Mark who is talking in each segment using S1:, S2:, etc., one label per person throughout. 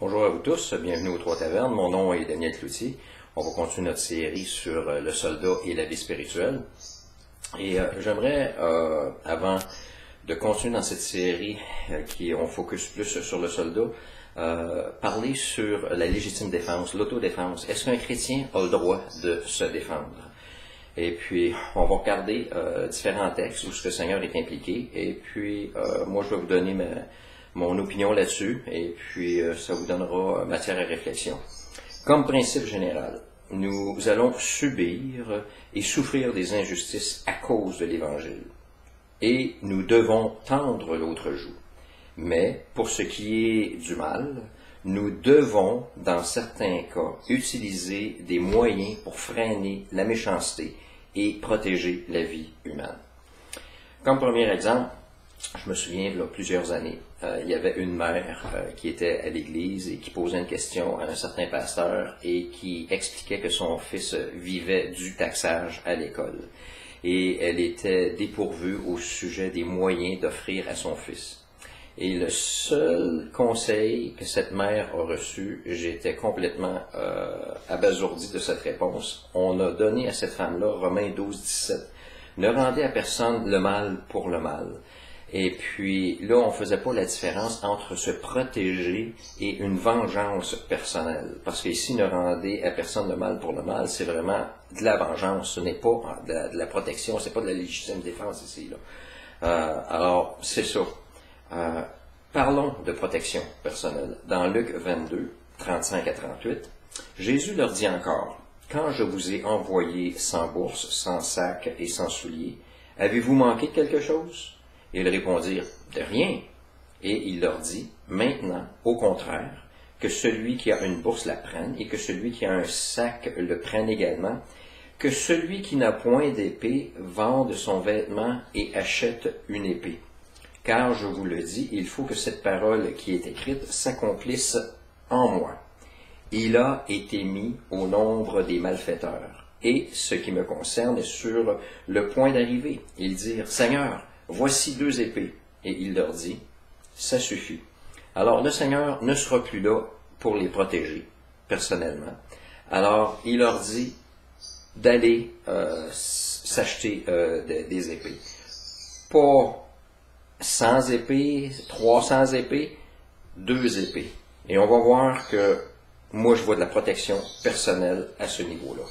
S1: Bonjour à vous tous, bienvenue aux Trois Tavernes. Mon nom est Daniel Cloutier. On va continuer notre série sur le soldat et la vie spirituelle. Et j'aimerais, avant de continuer dans cette série on focus plus sur le soldat, parler sur la légitime défense, l'autodéfense. Est-ce qu'un chrétien a le droit de se défendre? Et puis, on va regarder différents textes où ce Seigneur est impliqué. Et puis, moi, je vais vous donner mon opinion là-dessus. Et puis, ça vous donnera matière à réflexion. Comme principe général, nous allons subir et souffrir des injustices à cause de l'Évangile. Et nous devons tendre l'autre joue. Mais, pour ce qui est du mal, nous devons, dans certains cas, utiliser des moyens pour freiner la méchanceté et protéger la vie humaine. Comme premier exemple, je me souviens, il y a plusieurs années, il y avait une mère qui était à l'église et qui posait une question à un certain pasteur et qui expliquait que son fils vivait du taxage à l'école. Et elle était dépourvue au sujet des moyens d'offrir à son fils. Et le seul conseil que cette mère a reçu, j'étais complètement abasourdi de cette réponse. On a donné à cette femme-là, Romains 12, 17, « Ne rendez à personne le mal pour le mal ». Et puis là, on ne faisait pas la différence entre se protéger et une vengeance personnelle. Parce qu'ici, ne rendez à personne le mal pour le mal, c'est vraiment de la vengeance, ce n'est pas de la protection, c'est pas de la légitime défense ici. Alors, c'est ça. Parlons de protection personnelle. Dans Luc 22, 35 à 38, Jésus leur dit encore, « Quand je vous ai envoyé sans bourse, sans sac et sans souliers, avez-vous manqué de quelque chose? » Et ils répondirent, « De rien. » Et il leur dit, « Maintenant, au contraire, que celui qui a une bourse la prenne et que celui qui a un sac le prenne également, que celui qui n'a point d'épée vende son vêtement et achète une épée. Car je vous le dis, il faut que cette parole qui est écrite s'accomplisse en moi. Il a été mis au nombre des malfaiteurs. Et ce qui me concerne est sur le point d'arriver. Ils dirent, Seigneur, voici 2 épées. Et il leur dit, ça suffit. Alors le Seigneur ne sera plus là pour les protéger, personnellement. Alors il leur dit d'aller s'acheter des épées. Pas 100 épées, 300 épées, 2 épées. Et on va voir que moi, je vois de la protection personnelle à ce niveau-là.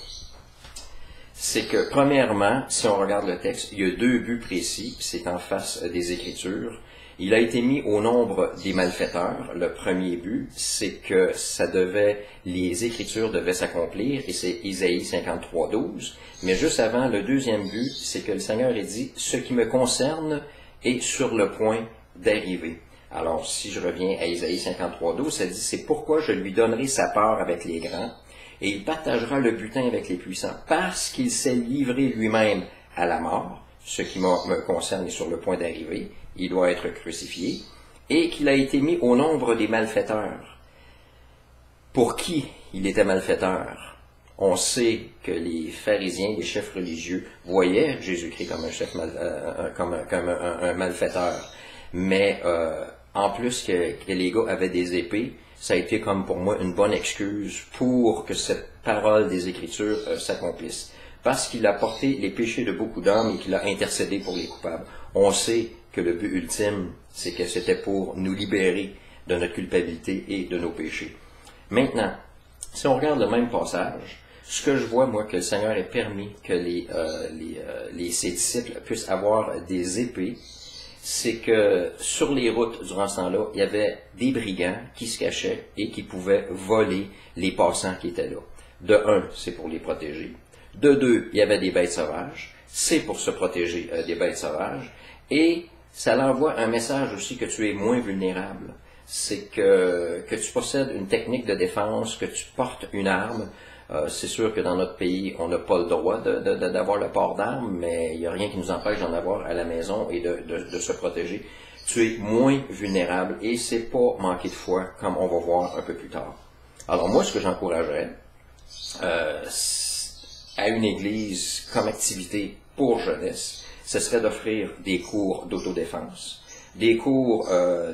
S1: C'est que, premièrement, si on regarde le texte, il y a 2 buts précis, c'est en face des Écritures. Il a été mis au nombre des malfaiteurs. Le premier but, c'est que les Écritures devaient s'accomplir, et c'est Isaïe 53, 12. Mais juste avant, le deuxième but, c'est que le Seigneur a dit, ce qui me concerne est sur le point d'arriver. Alors, si je reviens à Isaïe 53, 12, ça dit, c'est pourquoi je lui donnerai sa part avec les grands, et il partagera le butin avec les puissants, parce qu'il s'est livré lui-même à la mort, ce qui me concerne est sur le point d'arriver, il doit être crucifié, et qu'il a été mis au nombre des malfaiteurs. Pour qui il était malfaiteur? On sait que les pharisiens, les chefs religieux, voyaient Jésus-Christ comme un malfaiteur. Mais en plus que les gars avaient des épées, ça a été comme pour moi une bonne excuse pour que cette parole des Écritures s'accomplisse. Parce qu'il a porté les péchés de beaucoup d'hommes et qu'il a intercédé pour les coupables. On sait que le but ultime, c'est que c'était pour nous libérer de notre culpabilité et de nos péchés. Maintenant, si on regarde le même passage, ce que je vois, moi, que le Seigneur ait permis que ses disciples puissent avoir des épées, c'est que sur les routes, durant ce temps-là, il y avait des brigands qui se cachaient et qui pouvaient voler les passants qui étaient là. De 1, c'est pour les protéger. De 2, il y avait des bêtes sauvages. C'est pour se protéger des bêtes sauvages. Et ça l'envoie un message aussi que tu es moins vulnérable. C'est que tu possèdes une technique de défense, que tu portes une arme. C'est sûr que dans notre pays, on n'a pas le droit d'avoir le port d'armes, mais il n'y a rien qui nous empêche d'en avoir à la maison et de se protéger. Tu es moins vulnérable et c'est pas manquer de foi, comme on va voir un peu plus tard. Alors moi, ce que j'encouragerais à une église comme activité pour jeunesse, ce serait d'offrir des cours d'autodéfense, des cours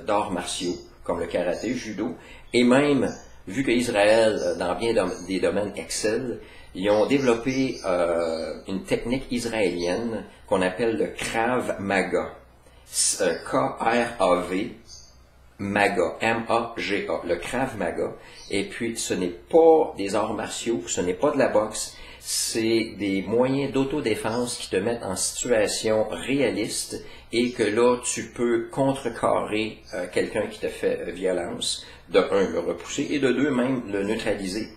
S1: d'arts martiaux, comme le karaté, le judo, et même, vu qu'Israël, dans bien des domaines, excelle, ils ont développé une technique israélienne qu'on appelle le Krav Maga. K-R-A-V, Maga, M-A-G-A, le Krav Maga. Et puis, ce n'est pas des arts martiaux, ce n'est pas de la boxe, c'est des moyens d'autodéfense qui te mettent en situation réaliste et que là, tu peux contrecarrer quelqu'un qui te fait violence, de un, le repousser, et de deux, même le neutraliser.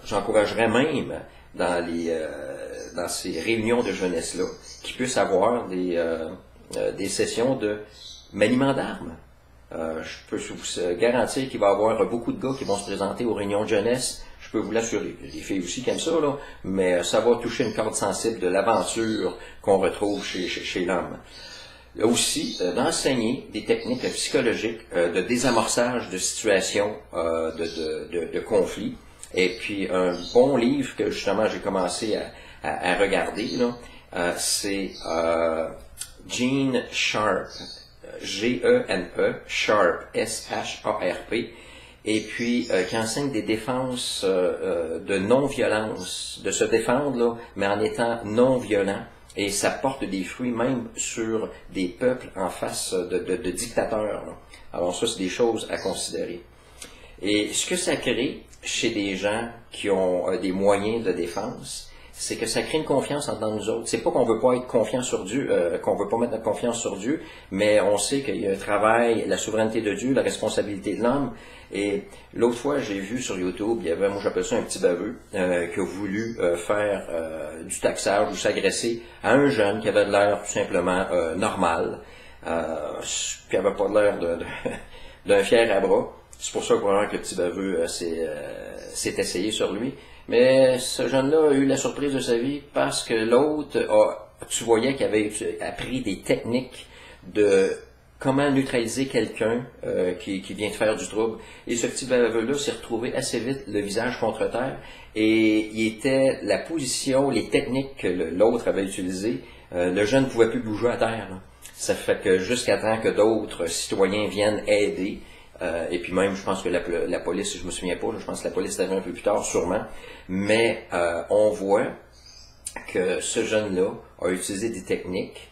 S1: J'encouragerais même dans ces réunions de jeunesse-là qu'ils puissent avoir des sessions de maniement d'armes. Je peux vous garantir qu'il va y avoir beaucoup de gars qui vont se présenter aux réunions de jeunesse. Je peux vous l'assurer. Il y a des filles aussi qui aiment ça, là, mais ça va toucher une corde sensible de l'aventure qu'on retrouve chez l'homme. Aussi, d'enseigner des techniques psychologiques de désamorçage de situations de conflits. Et puis, un bon livre que justement j'ai commencé à regarder, c'est Gene Sharp, G-E-N-E, Sharp, S-H-A-R-P, et puis qui enseigne des défenses de non-violence, de se défendre, là, mais en étant non-violent, et ça porte des fruits même sur des peuples en face de dictateurs, là. Alors ça, c'est des choses à considérer. Et ce que ça crée chez des gens qui ont des moyens de défense, c'est que ça crée une confiance entre nous autres. C'est pas qu'on veut pas être confiant sur Dieu, qu'on veut pas mettre notre confiance sur Dieu, mais on sait qu'il y a un travail, la souveraineté de Dieu, la responsabilité de l'homme. Et l'autre fois, j'ai vu sur YouTube, il y avait, moi j'appelle ça un petit baveux, qui a voulu faire du taxage ou s'agresser à un jeune qui avait de l'air tout simplement normal, qui avait pas l'air d'un fier à bras. C'est pour ça que le petit baveux s'est essayé sur lui. Mais ce jeune-là a eu la surprise de sa vie parce que l'autre, tu voyais qu'il avait appris des techniques de comment neutraliser quelqu'un qui vient de faire du trouble. Et ce petit baveux-là s'est retrouvé assez vite le visage contre terre et il était la position, les techniques que l'autre avait utilisées, le jeune ne pouvait plus bouger à terre, là. Ça fait que jusqu'à temps que d'autres citoyens viennent aider, et puis même, je pense que la police, je me souviens pas, je pense que la police est arrivée un peu plus tard, sûrement, mais on voit que ce jeune-là a utilisé des techniques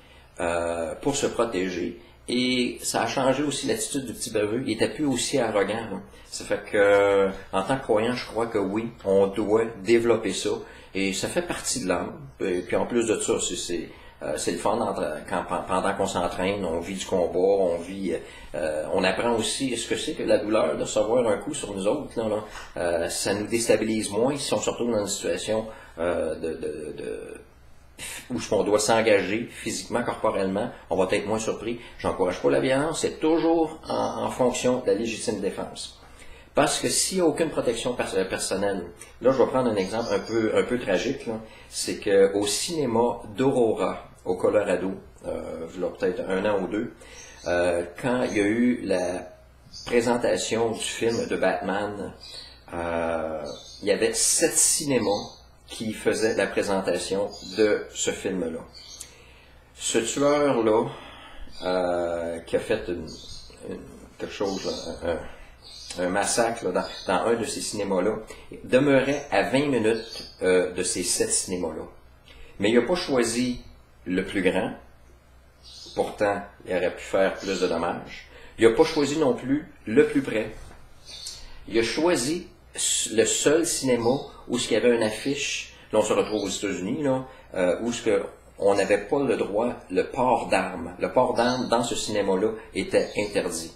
S1: pour se protéger, et ça a changé aussi l'attitude du petit baveux, il était plus aussi arrogant, là. Ça fait que, en tant que croyant, je crois que oui, on doit développer ça, et ça fait partie de l'âme, et puis en plus de ça, c'est le fun pendant qu'on s'entraîne, on vit du combat, on apprend aussi ce que c'est que la douleur de recevoir un coup sur nous autres. Ça nous déstabilise moins si on se retrouve dans une situation où on doit s'engager physiquement, corporellement, on va être moins surpris. J'encourage pas la violence, c'est toujours en fonction de la légitime défense. Parce que s'il n'y a aucune protection personnelle, là je vais prendre un exemple un peu tragique, c'est qu'au cinéma d'Aurora, au Colorado, il y a peut-être 1 an ou 2, quand il y a eu la présentation du film de Batman, il y avait 7 cinémas qui faisaient la présentation de ce film-là. Ce tueur-là, qui a fait quelque chose, un massacre là, dans un de ces cinémas-là, demeurait à 20 minutes de ces 7 cinémas-là. Mais il n'a pas choisi le plus grand, pourtant il aurait pu faire plus de dommages. Il n'a pas choisi non plus le plus près. Il a choisi le seul cinéma où il y avait une affiche, là on se retrouve aux États-Unis, où on n'avait pas le droit, le port d'armes. Le port d'armes dans ce cinéma-là était interdit.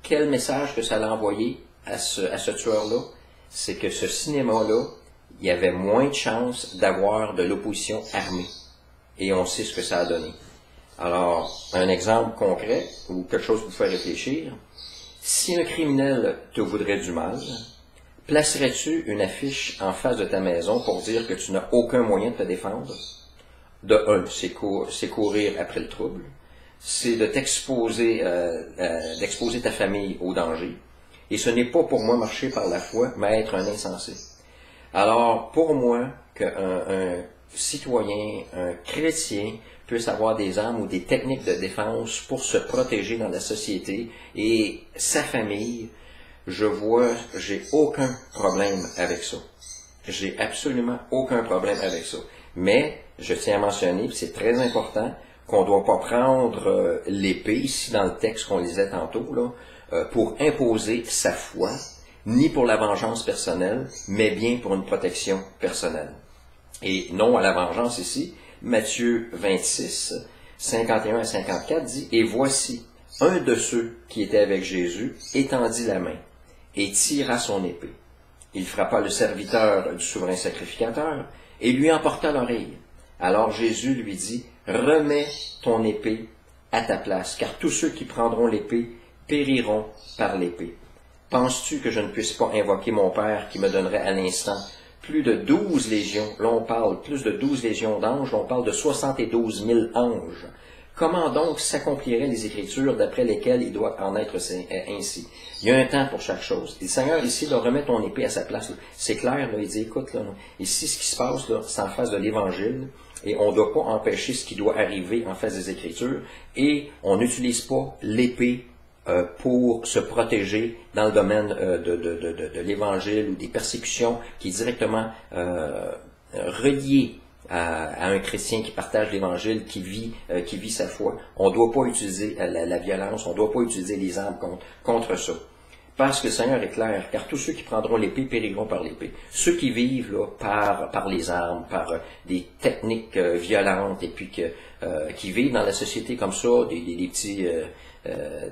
S1: Quel message que ça allait envoyer à ce tueur-là? C'est que ce cinéma-là, il y avait moins de chances d'avoir de l'opposition armée. Et on sait ce que ça a donné. Alors, un exemple concret, ou quelque chose pour vous faire réfléchir. Si un criminel te voudrait du mal, placerais-tu une affiche en face de ta maison pour dire que tu n'as aucun moyen de te défendre? De un, c'est courir après le trouble. C'est de t'exposer, d'exposer ta famille au danger. Et ce n'est pas pour moi marcher par la foi, mais être un insensé. Alors, pour moi, qu'un citoyen, un chrétien, puisse avoir des armes ou des techniques de défense pour se protéger dans la société et sa famille, j'ai aucun problème avec ça. J'ai absolument aucun problème avec ça. Mais, je tiens à mentionner, puis c'est très important, qu'on ne doit pas prendre l'épée, ici dans le texte qu'on lisait tantôt, là, pour imposer sa foi, ni pour la vengeance personnelle, mais bien pour une protection personnelle. Et non à la vengeance ici, Matthieu 26, 51 à 54 dit « Et voici, un de ceux qui étaient avec Jésus étendit la main et tira son épée. Il frappa le serviteur du souverain sacrificateur et lui emporta l'oreille. Alors Jésus lui dit « Remets ton épée à ta place, car tous ceux qui prendront l'épée périront par l'épée. Penses-tu que je ne puisse pas invoquer mon Père qui me donnerait à l'instant plus de 12 légions, là on parle plus de 12 légions d'anges, on parle de 72 000 anges. Comment donc s'accompliraient les Écritures d'après lesquelles il doit en être ainsi? Il y a un temps pour chaque chose. Et le Seigneur ici, là, remet ton épée à sa place. C'est clair, là, il dit, écoute, là, ici ce qui se passe, là, c'est en face de l'Évangile, et on ne doit pas empêcher ce qui doit arriver en face des Écritures, et on n'utilise pas l'épée pour se protéger dans le domaine de l'Évangile ou des persécutions qui est directement relié à un chrétien qui partage l'Évangile, qui vit sa foi. On ne doit pas utiliser la violence, on ne doit pas utiliser les armes contre ça. Parce que le Seigneur est clair, car tous ceux qui prendront l'épée périront par l'épée. Ceux qui vivent là, par les armes, par des techniques violentes, et puis qui vivent dans la société comme ça, des petits...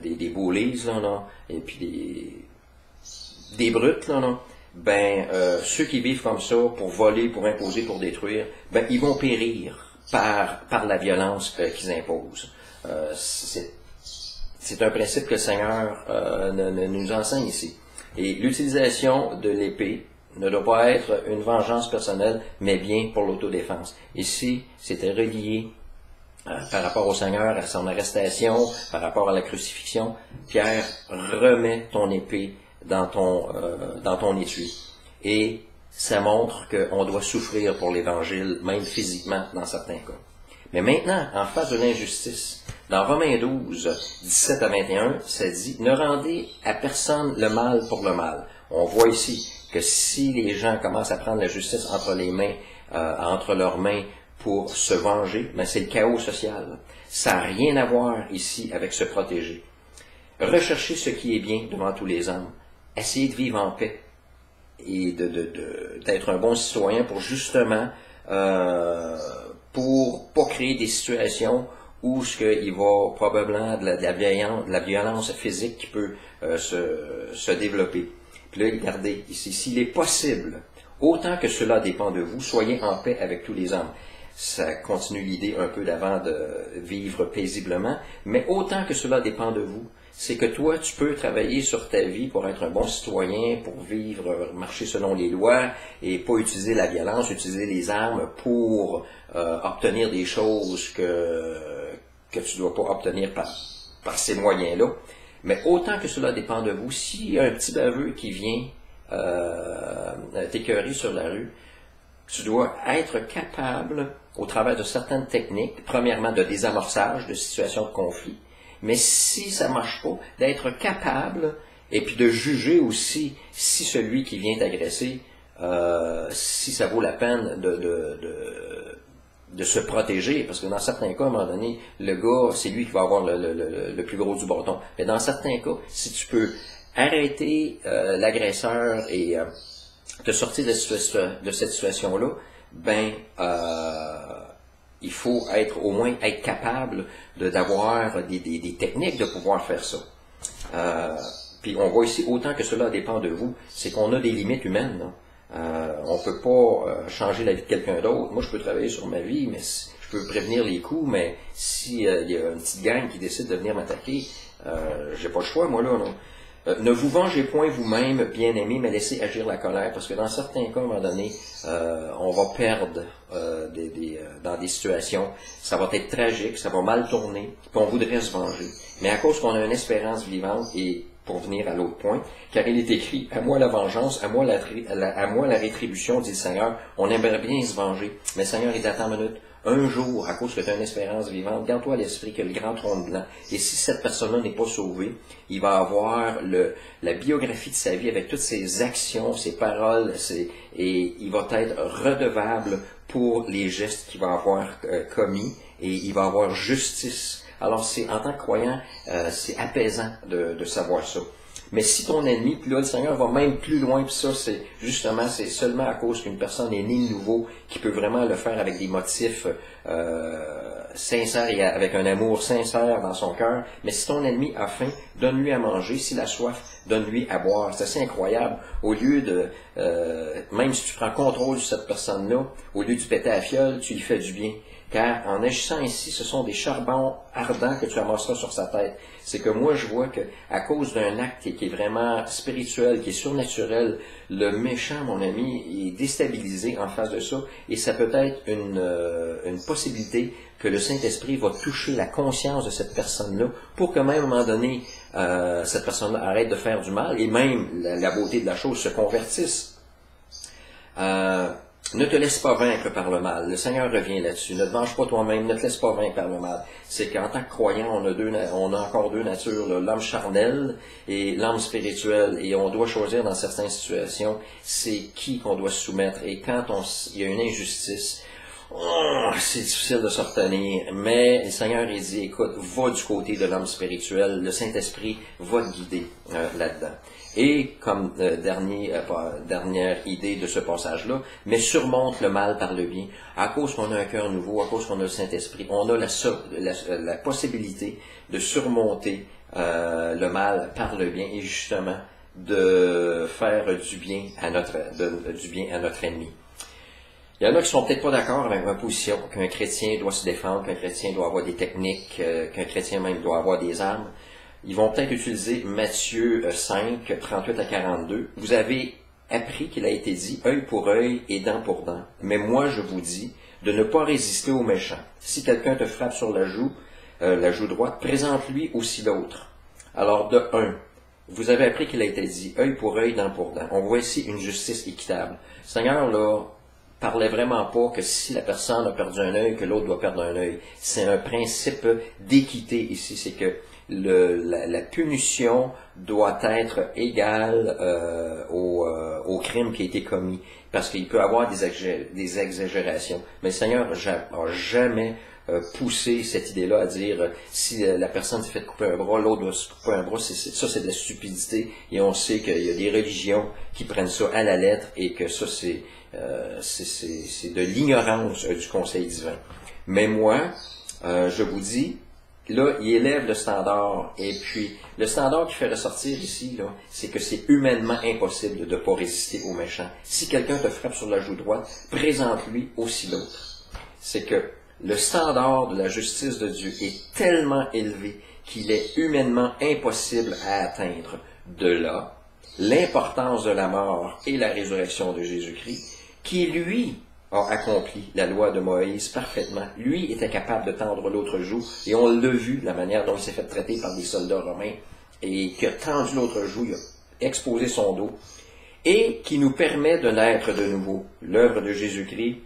S1: des bullies, là, et puis des brutes, là, ceux qui vivent comme ça, pour voler, pour imposer, pour détruire, ils vont périr par la violence qu'ils imposent. C'est un principe que le Seigneur nous enseigne ici. Et l'utilisation de l'épée ne doit pas être une vengeance personnelle, mais bien pour l'autodéfense. Ici, c'était relié par rapport au Seigneur, à son arrestation, par rapport à la crucifixion. Pierre, remets ton épée dans ton étui. Et ça montre qu'on doit souffrir pour l'Évangile, même physiquement dans certains cas. Mais maintenant, en face de l'injustice, dans Romains 12, 17 à 21, ça dit « Ne rendez à personne le mal pour le mal ». On voit ici que si les gens commencent à prendre la justice entre leurs mains pour se venger, mais c'est le chaos social. Ça n'a rien à voir ici avec se protéger. Recherchez ce qui est bien devant tous les hommes. Essayez de vivre en paix et d'être un bon citoyen pour justement pour pas créer des situations où il va probablement de la violence physique qui peut se développer. Puis là, regardez ici, s'il est possible, autant que cela dépend de vous, soyez en paix avec tous les hommes. Ça continue l'idée un peu d'avant de vivre paisiblement, mais autant que cela dépend de vous, c'est que toi, tu peux travailler sur ta vie pour être un bon citoyen, pour vivre, marcher selon les lois, et pas utiliser la violence, utiliser les armes pour obtenir des choses que tu ne dois pas obtenir par ces moyens-là. Mais autant que cela dépend de vous, s'il y a un petit baveux qui vient t'écœurer sur la rue, tu dois être capable, au travers de certaines techniques, premièrement de désamorçage de situations de conflit, mais si ça ne marche pas, d'être capable, et puis de juger aussi si celui qui vient t'agresser, si ça vaut la peine de se protéger, parce que dans certains cas, à un moment donné, le gars, c'est lui qui va avoir le plus gros du bâton. Mais dans certains cas, si tu peux arrêter l'agresseur et te sortir de cette situation-là, il faut au moins être capable d'avoir des techniques de pouvoir faire ça. Puis on voit ici, autant que cela dépend de vous, c'est qu'on a des limites humaines. On ne peut pas changer la vie de quelqu'un d'autre. Moi, je peux travailler sur ma vie, mais je peux prévenir les coups, mais si il y a une petite gang qui décide de venir m'attaquer, j'ai pas le choix, moi, là. Non. Ne vous vengez point vous-même, bien-aimés, mais laissez agir la colère, parce que dans certains cas, à un moment donné, on va perdre dans des situations, ça va être tragique, ça va mal tourner, puis on voudrait se venger. Mais à cause qu'on a une espérance vivante, et pour venir à l'autre point, car il est écrit « À moi la vengeance, à moi la rétribution, dit le Seigneur. » On aimerait bien se venger, mais Seigneur, il dit « Attends une minute, un jour, à cause que tu as une espérance vivante, garde-toi à l'esprit que le grand trône blanc, et si cette personne-là n'est pas sauvée, il va avoir la biographie de sa vie avec toutes ses actions, ses paroles, et il va être redevable pour les gestes qu'il va avoir commis, et il va avoir justice. Alors, en tant que croyant, c'est apaisant de savoir ça. Mais si ton ennemi, puis là, le Seigneur va même plus loin, puis ça, c'est seulement à cause qu'une personne est née de nouveau qui peut vraiment le faire avec des motifs sincères et avec un amour sincère dans son cœur. Mais si ton ennemi a faim, donne-lui à manger. S'il a soif, donne-lui à boire. C'est assez incroyable. Au lieu de, même si tu prends contrôle de cette personne-là, au lieu de péter à la fiole, tu lui fais du bien. Car en agissant ainsi, ce sont des charbons ardents que tu amasseras sur sa tête. C'est que moi, je vois que à cause d'un acte qui est vraiment spirituel, qui est surnaturel, le méchant, mon ami, est déstabilisé en face de ça. Et ça peut être une possibilité que le Saint-Esprit va toucher la conscience de cette personne-là pour que même à un moment donné, cette personne-là arrête de faire du mal et même la beauté de la chose se convertisse. Ne te laisse pas vaincre par le mal. Le Seigneur revient là-dessus. Ne te venge pas toi-même, ne te laisse pas vaincre par le mal. C'est qu'en tant que croyant, on a encore deux natures, l'homme charnel et l'homme spirituel. Et on doit choisir dans certaines situations, c'est qui qu'on doit soumettre. Et quand il y a une injustice, c'est difficile de se retenir. Mais le Seigneur, il dit, écoute, va du côté de l'homme spirituel. Le Saint-Esprit va te guider là-dedans. Et comme dernière idée de ce passage-là, mais surmonte le mal par le bien. À cause qu'on a un cœur nouveau, à cause qu'on a le Saint-Esprit, on a la possibilité de surmonter le mal par le bien et justement de faire du bien à notre ennemi. Il y en a qui sont peut-être pas d'accord avec ma position, qu'un chrétien doit se défendre, qu'un chrétien doit avoir des techniques, qu'un chrétien même doit avoir des armes. Ils vont peut-être utiliser Matthieu 5, 38 à 42. Vous avez appris qu'il a été dit œil pour œil et dent pour dent. Mais moi, je vous dis de ne pas résister aux méchants. Si quelqu'un te frappe sur la joue droite, présente-lui aussi l'autre. Alors, de 1, vous avez appris qu'il a été dit œil pour œil, dent pour dent. On voit ici une justice équitable. Le Seigneur, là, parlait vraiment pas que si la personne a perdu un œil, que l'autre doit perdre un œil. C'est un principe d'équité ici. C'est que la punition doit être égale au crime qui a été commis. Parce qu'il peut y avoir des exagérations. Mais le Seigneur n'a jamais poussé cette idée-là à dire si la personne s'est fait couper un bras, l'autre doit se couper un bras. Ça, c'est de la stupidité. Et on sait qu'il y a des religions qui prennent ça à la lettre et que ça, c'est de l'ignorance du conseil divin. Mais moi, je vous dis, là, il élève le standard. Et puis, le standard qui fait ressortir ici, là, c'est que c'est humainement impossible de ne pas résister aux méchants. Si quelqu'un te frappe sur la joue droite, présente-lui aussi l'autre. C'est que le standard de la justice de Dieu est tellement élevé qu'il est humainement impossible à atteindre. De là, l'importance de la mort et la résurrection de Jésus-Christ, qui, lui, a accompli la loi de Moïse parfaitement. Lui était capable de tendre l'autre joue, et on l'a vu, la manière dont il s'est fait traiter par des soldats romains, et qui a tendu l'autre joue, il a exposé son dos, et qui nous permet de naître de nouveau. L'œuvre de Jésus-Christ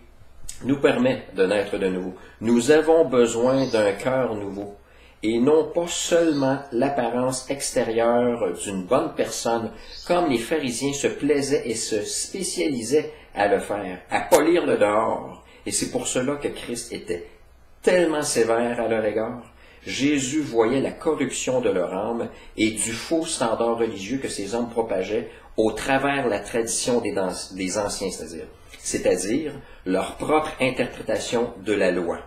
S1: nous permet de naître de nouveau. Nous avons besoin d'un cœur nouveau, et non pas seulement l'apparence extérieure d'une bonne personne, comme les pharisiens se plaisaient et se spécialisaient à le faire, à polir le dehors. Et c'est pour cela que Christ était tellement sévère à leur égard. Jésus voyait la corruption de leur âme et du faux standard religieux que ces hommes propageaient au travers la tradition des anciens, c'est-à-dire leur propre interprétation de la loi.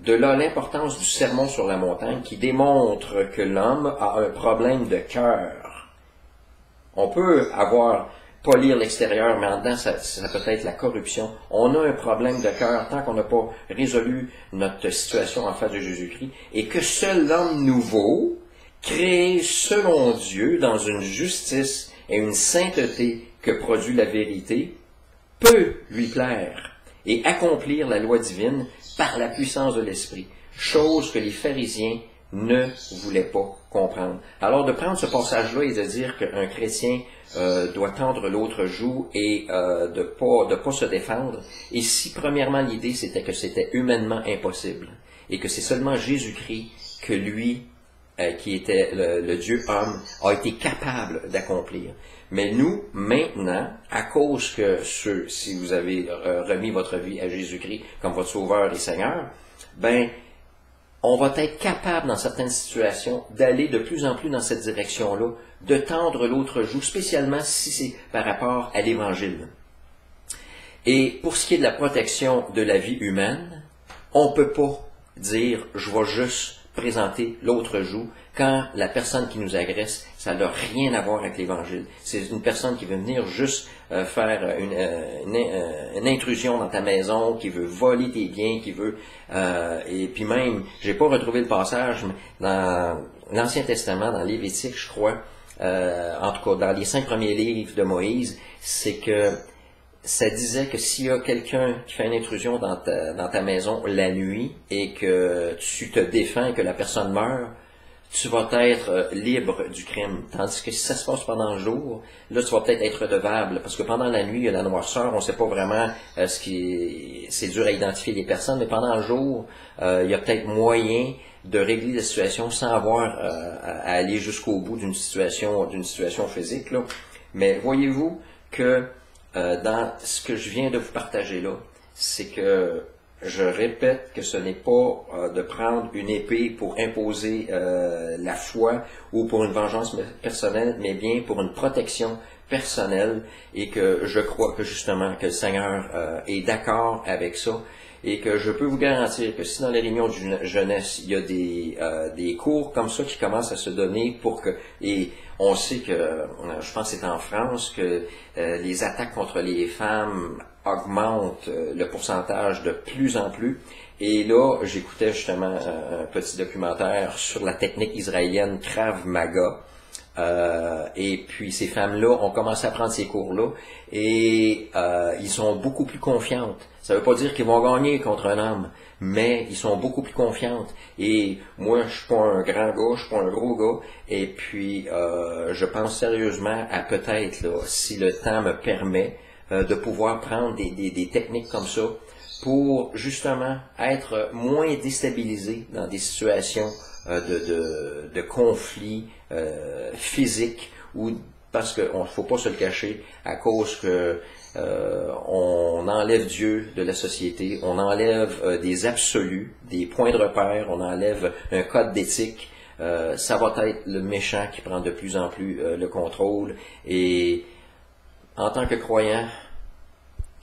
S1: De là l'importance du sermon sur la montagne qui démontre que l'homme a un problème de cœur. On peut polir l'extérieur, mais en dedans, ça peut être la corruption. On a un problème de cœur tant qu'on n'a pas résolu notre situation en face de Jésus-Christ, et que seul l'homme nouveau, créé selon Dieu dans une justice et une sainteté que produit la vérité, peut lui plaire et accomplir la loi divine par la puissance de l'Esprit, chose que les pharisiens ne voulait pas comprendre. Alors de prendre ce passage-là et de dire qu'un chrétien doit tendre l'autre joue et de pas se défendre, et si premièrement l'idée c'était que c'était humainement impossible, et que c'est seulement Jésus-Christ que lui, qui était le Dieu homme, a été capable d'accomplir. Mais nous, maintenant, à cause que si vous avez remis votre vie à Jésus-Christ comme votre Sauveur et Seigneur, ben, on va être capable dans certaines situations d'aller de plus en plus dans cette direction-là, de tendre l'autre joue, spécialement si c'est par rapport à l'Évangile. Et pour ce qui est de la protection de la vie humaine, on ne peut pas dire « je vais juste présenter l'autre joue » quand la personne qui nous agresse, ça n'a rien à voir avec l'Évangile. C'est une personne qui veut venir juste faire une intrusion dans ta maison, qui veut voler tes biens, qui veut... et puis même, j'ai pas retrouvé le passage, mais dans l'Ancien Testament, dans Lévitique, je crois, en tout cas dans les 5 premiers livres de Moïse, c'est que ça disait que s'il y a quelqu'un qui fait une intrusion dans ta maison la nuit et que tu te défends et que la personne meurt, tu vas être libre du crime. Tandis que si ça se passe pendant le jour, là, tu vas peut-être être redevable. Parce que pendant la nuit, il y a la noirceur, on ne sait pas vraiment c'est dur à identifier les personnes, mais pendant le jour, il y a peut-être moyen de régler la situation sans avoir à aller jusqu'au bout d'une situation physique, là. Mais voyez-vous que dans ce que je viens de vous partager là, c'est que je répète que ce n'est pas de prendre une épée pour imposer la foi ou pour une vengeance personnelle, mais bien pour une protection personnelle, et que je crois que justement que le Seigneur est d'accord avec ça, et que je peux vous garantir que si dans les réunions de jeunesse, il y a des cours comme ça qui commencent à se donner pour que... Et on sait que, je pense que c'est en France, que les attaques contre les femmes augmentent le pourcentage de plus en plus. Et là, j'écoutais justement un petit documentaire sur la technique israélienne Krav Maga. Et puis ces femmes-là ont commencé à prendre ces cours-là et ils sont beaucoup plus confiantes. Ça ne veut pas dire qu'ils vont gagner contre un homme, mais ils sont beaucoup plus confiantes. Et moi, je suis pas un grand gars, je suis pas un gros gars, et puis je pense sérieusement à peut-être, là, si le temps me permet, de pouvoir prendre des techniques comme ça pour justement être moins déstabilisé dans des situations de conflits physiques, ou parce qu'il ne faut pas se le cacher, à cause que on enlève Dieu de la société, on enlève des absolus, des points de repère, on enlève un code d'éthique, ça va être le méchant qui prend de plus en plus le contrôle, et en tant que croyant,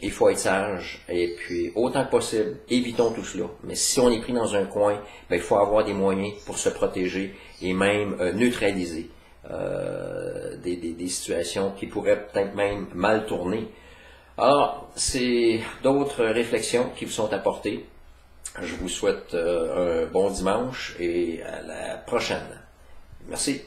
S1: il faut être sage, et puis autant que possible, évitons tout cela. Mais si on est pris dans un coin, ben, il faut avoir des moyens pour se protéger et même neutraliser des situations qui pourraient peut-être même mal tourner. Alors, c'est d'autres réflexions qui vous sont apportées. Je vous souhaite un bon dimanche et à la prochaine. Merci.